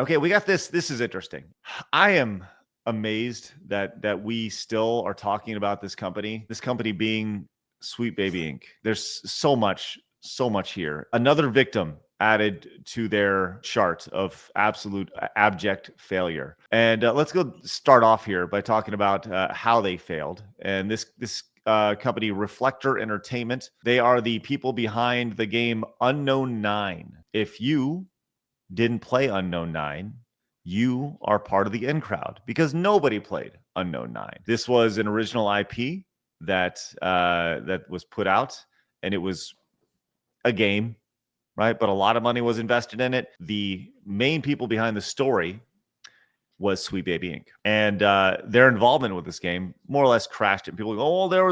Okay, we got this. This is interesting. I am amazed that we still are talking about this company being Sweet Baby Inc. There's so much here. Another victim added to their chart of absolute abject failure. And let's go start off here by talking about how they failed. And this company, Reflector Entertainment, they are the people behind the game Unknown 9. If you didn't play Unknown 9, you are part of the in crowd because nobody played Unknown 9. This was an original IP that was put out, and it was a game, right? But a lot of money was invested in it. The main people behind the story was Sweet Baby Inc. And their involvement with this game more or less crashed it. People go, oh, there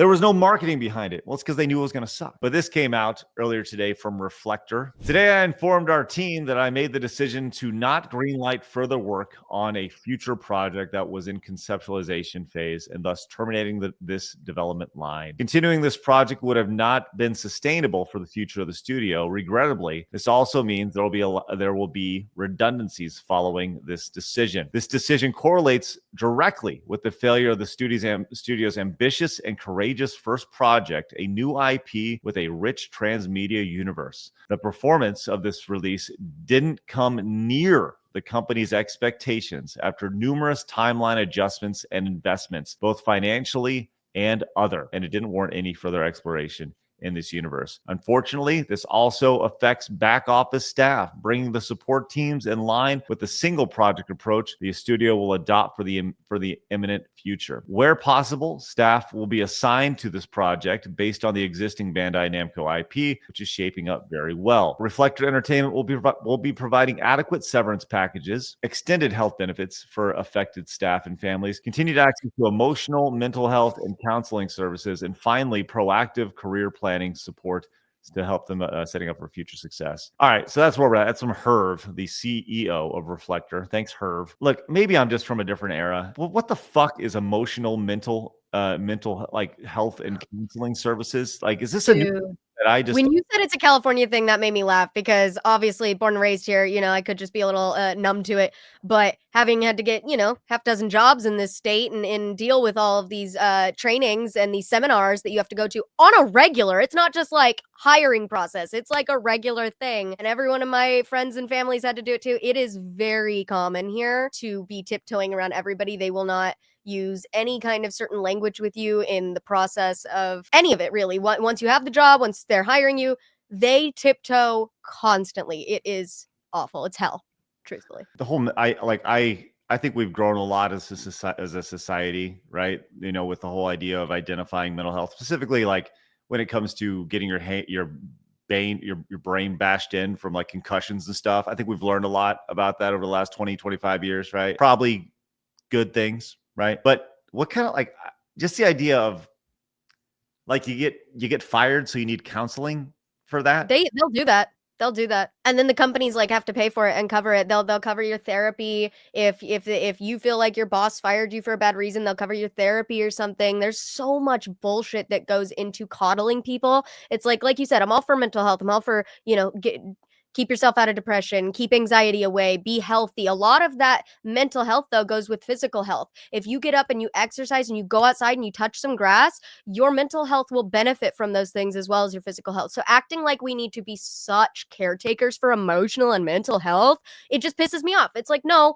was no marketing behind it. Well, it's because they knew it was going to suck. But this came out earlier today from Reflector. Today, I informed our team that I made the decision to not greenlight further work on a future project that was in conceptualization phase and thus terminating this development line. Continuing this project would have not been sustainable for the future of the studio. Regrettably, this also means there will be redundancies following this decision. This decision correlates directly with the failure of the studio's ambitious and courageous first project, a new IP with a rich transmedia universe. The performance of this release didn't come near the company's expectations after numerous timeline adjustments and investments, both financially and other, and it didn't warrant any further exploration in this universe. Unfortunately, this also affects back office staff, bringing the support teams in line with the single project approach the studio will adopt for the imminent future. Where possible, staff will be assigned to this project based on the existing Bandai Namco IP, which is shaping up very well. Reflector Entertainment will be providing adequate severance packages, extended health benefits for affected staff and families, continued access to emotional, mental health, and counseling services, and finally, proactive career planning support to help them setting up for future success. All right, so that's where we're at. That's from Herv, the CEO of Reflector. Thanks, Herv. Look, maybe I'm just from a different era. Well, what the fuck is emotional, mental like health and counseling services? Like, is this a new that I just? When you said it's a California thing, that made me laugh because obviously born and raised here, I could just be a little numb to it. But having had to get, half dozen jobs in this state and deal with all of these trainings and these seminars that you have to go to on a regular, it's not just like hiring process. It's like a regular thing. And every one of my friends and families had to do it too. It is very common here to be tiptoeing around everybody. They will not use any kind of certain language with you in the process of any of it, really. Once you have the job, once they're hiring you, they tiptoe constantly. It is awful. It's hell, truthfully. The whole I think we've grown a lot as a society, right? With the whole idea of identifying mental health, specifically like when it comes to getting your brain bashed in from like concussions and stuff. I think we've learned a lot about that over the last 20, 25 years, right? Probably good things, right? But what kind of like just the idea of like you get fired, so you need counseling for that? They'll do that. They'll do that. And then the companies like have to pay for it and cover it. They'll cover your therapy. If you feel like your boss fired you for a bad reason, they'll cover your therapy or something. There's so much bullshit that goes into coddling people. It's like you said, I'm all for mental health. I'm all for, keep yourself out of depression, keep anxiety away, be healthy. A lot of that mental health, though, goes with physical health. If you get up and you exercise and you go outside and you touch some grass, your mental health will benefit from those things as well as your physical health. So acting like we need to be such caretakers for emotional and mental health, it just pisses me off. It's like, no,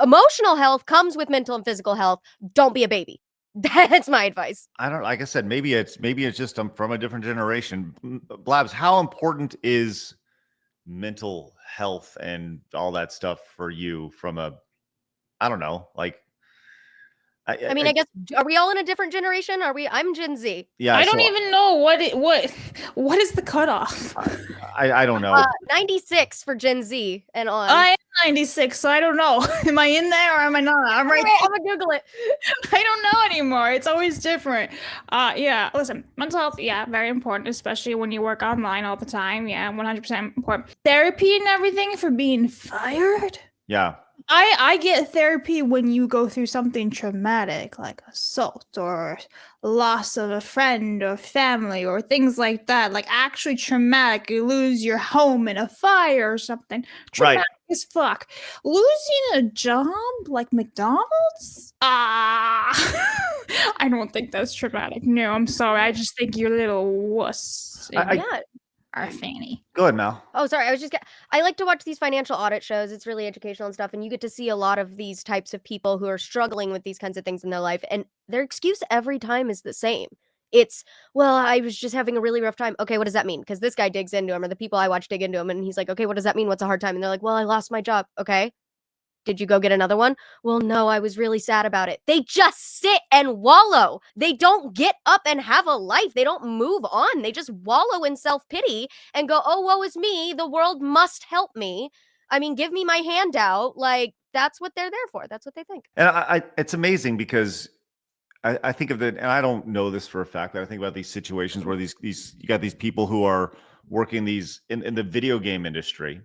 emotional health comes with mental and physical health. Don't be a baby. That's my advice. I don't, like I said, maybe it's just I'm from a different generation. Blabs, how important is mental health and all that stuff for you from I don't know, like I mean, I guess, are we all in a different generation? I'm Gen Z. Yeah, I don't even know what is the cutoff. I don't know. 96 for Gen Z and on. I am 96, so I don't know. Am I in there or am I not? I'm right. I'm gonna Google it. I don't know anymore. It's always different. Yeah. Listen, mental health, yeah, very important, especially when you work online all the time. Yeah, 100% important. Therapy and everything for being fired. Yeah. I get therapy when you go through something traumatic like assault or loss of a friend or family or things like that. Like actually traumatic. You lose your home in a fire or something. Right. Traumatic as fuck. Losing a job like McDonald's? I don't think that's traumatic. No, I'm sorry. I just think you're a little wuss. Yeah. Our fanny. Go ahead, Mal. Oh, sorry. I like to watch these financial audit shows. It's really educational and stuff. And you get to see a lot of these types of people who are struggling with these kinds of things in their life. And their excuse every time is the same. It's, well, I was just having a really rough time. Okay, what does that mean? Because this guy digs into him, or the people I watch dig into him. And he's like, okay, what does that mean? What's a hard time? And they're like, well, I lost my job. Okay. Did you go get another one? Well, no, I was really sad about it. They just sit and wallow. They don't get up and have a life. They don't move on. They just wallow in self-pity and go, oh, woe is me. The world must help me. I mean, give me my handout. Like, that's what they're there for. That's what they think. And it's amazing because I think of and I don't know this for a fact, but I think about these situations where these you got these people who are working these in the video game industry,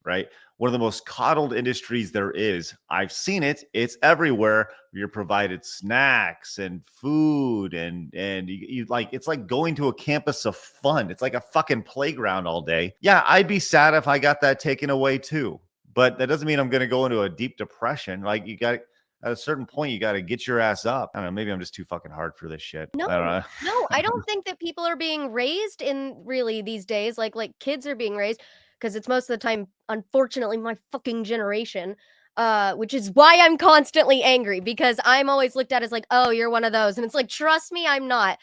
right? One of the most coddled industries there is. I've seen it. It's everywhere. You're provided snacks and food and you like, it's like going to a campus of fun. It's like a fucking playground all day. Yeah, I'd be sad if I got that taken away too. But that doesn't mean I'm going to go into a deep depression. Like at a certain point, you got to get your ass up. I don't know. Maybe I'm just too fucking hard for this shit. No, I don't know. no, I don't think that people are being raised in really these days like kids are being raised, because it's most of the time, unfortunately, my fucking generation, which is why I'm constantly angry, because I'm always looked at as like, oh, you're one of those. And it's like, trust me, I'm not.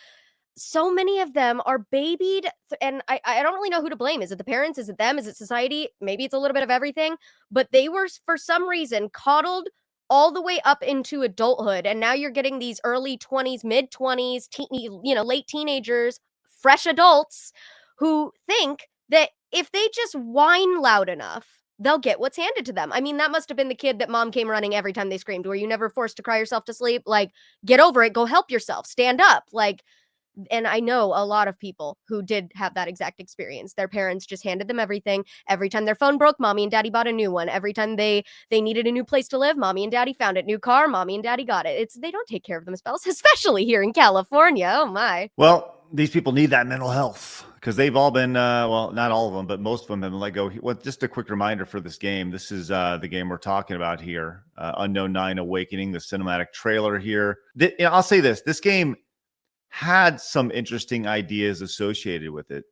So many of them are babied, and I don't really know who to blame. Is it the parents? Is it them? Is it society? Maybe it's a little bit of everything. But they were, for some reason, coddled all the way up into adulthood, and now you're getting these early 20s, mid 20s, late teenagers, fresh adults who think that if they just whine loud enough, they'll get what's handed to them. I mean, that must have been the kid that mom came running every time they screamed. Were you never forced to cry yourself to sleep? Like, get over it. Go help yourself. Stand up. Like, and I know a lot of people who did have that exact experience. Their parents just handed them everything. Every time their phone broke, mommy and daddy bought a new one. Every time they needed a new place to live, mommy and daddy found it. New car, mommy and daddy got it. They don't take care of themselves, especially here in California. Oh my. Well, these people need that mental health because they've all been, well, not all of them, but most of them have been let go. Well, just a quick reminder for this game. This is the game we're talking about here, Unknown 9 Awakening, the cinematic trailer here. I'll say this game had some interesting ideas associated with it.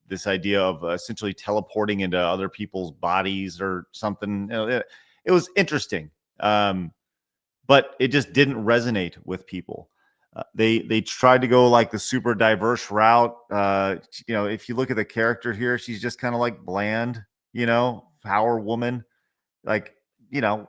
This idea of essentially teleporting into other people's bodies or something. It was interesting, but it just didn't resonate with people. They tried to go like the super diverse route. If you look at the character here, she's just kind of like bland, power woman. Like, it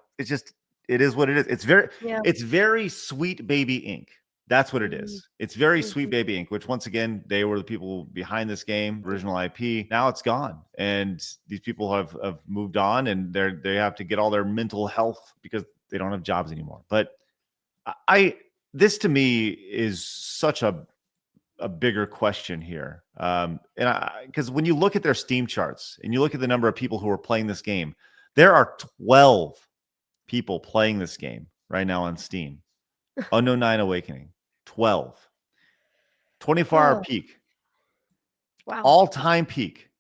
is what it is. It's very Sweet Baby Inc. That's what it is. It's very Sweet Baby Inc., which once again, they were the people behind this game, original IP. Now it's gone. And these people have moved on, and they have to get all their mental health because they don't have jobs anymore. But this to me is such a bigger question here. Because when you look at their Steam charts and you look at the number of people who are playing this game, there are 12 people playing this game right now on Steam. Unknown 9 Awakening, 12. 24-hour peak. Wow. All-time peak.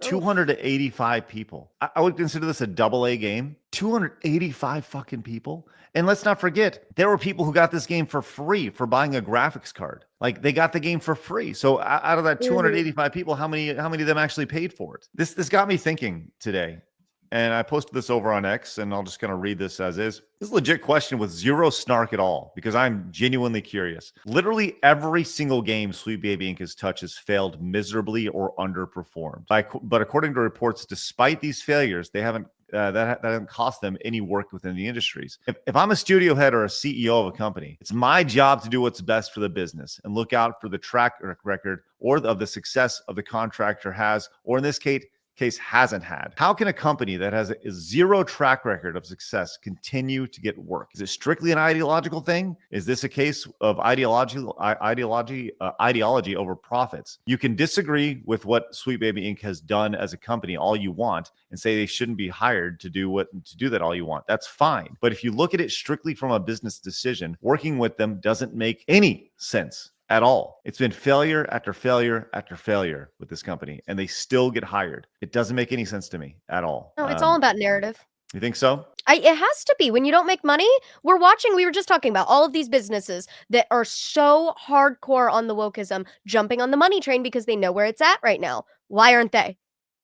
285 people. I would consider this a AA game. 285 fucking people. And let's not forget, there were people who got this game for free for buying a graphics card. Like, they got the game for free. So out of that 285 people, how many of them actually paid for it? This got me thinking today. And I posted this over on X, and I'll just kind of read this as is. This is a legit question with zero snark at all, because I'm genuinely curious. Literally every single game Sweet Baby Inc. has touched has failed miserably or underperformed. But according to reports, despite these failures, they haven't that hasn't cost them any work within the industries. If I'm a studio head or a CEO of a company, it's my job to do what's best for the business and look out for the track record or of the success of the contractor has, or in this case hasn't had. How can a company that has a zero track record of success continue to get work? Is it strictly an ideological thing? Is this a case of ideology over profits? You can disagree with what Sweet Baby Inc. has done as a company all you want and say they shouldn't be hired to do that all you want. That's fine. But if you look at it strictly from a business decision, working with them doesn't make any sense at all. It's been failure after failure after failure with this company, and they still get hired. It doesn't make any sense to me at all. No, it's all about narrative. You think so? It has to be. When you don't make money, we were just talking about all of these businesses that are so hardcore on the wokeism, jumping on the money train because they know where it's at right now. Why aren't they?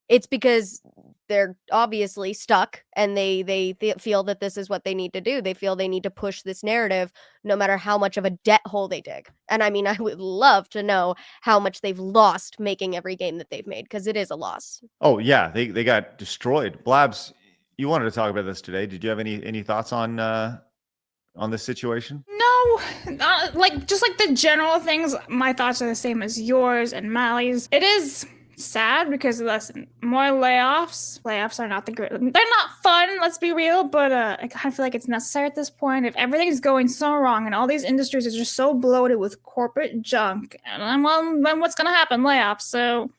It's because they're obviously stuck and they feel that this is what they need to do. They feel they need to push this narrative no matter how much of a debt hole they dig. And I mean, I would love to know how much they've lost making every game that they've made, because it is a loss. Oh yeah, they got destroyed. Blabs, you wanted to talk about this today. Did you have any thoughts on this situation? No, just like the general things, my thoughts are the same as yours and Mally's. It is sad because, listen, more layoffs. Layoffs are not they're not fun, let's be real, but I kind of feel like it's necessary at this point. If everything's going so wrong and all these industries are just so bloated with corporate junk, and then what's gonna happen? Layoffs. So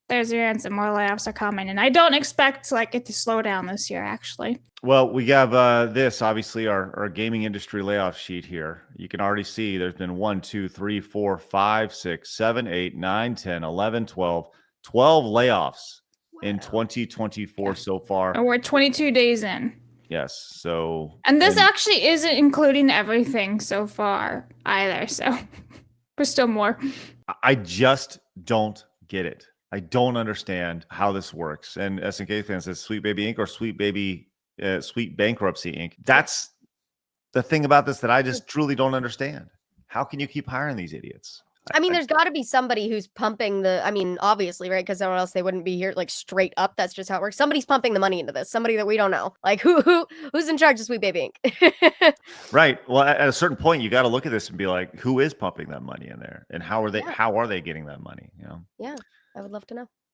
there's your answer. More layoffs are coming, and I don't expect it to slow down this year, actually. Well, we have this, obviously, our gaming industry layoff sheet here. You can already see there's been 1, 2, 3, 4, 5, 6, 7, 8, 9, 10, 11, 12 layoffs in 2024 so far. And we're 22 days in. Yes. So, and this actually isn't including everything so far either. So there's still more. I just don't get it. I don't understand how this works. And SNK fan says Sweet Baby Inc. or Sweet Bankruptcy Inc. That's the thing about this that I just truly don't understand. How can you keep hiring these idiots? I mean, there's got to be somebody who's pumping obviously, right? Because or else they wouldn't be here, like, straight up. That's just how it works. Somebody's pumping the money into this. Somebody that we don't know. Like, who's in charge of Sweet Baby Inc.? Right. Well, at a certain point, you got to look at this and be like, who is pumping that money in there, and how are they getting that money? Yeah, I would love to know.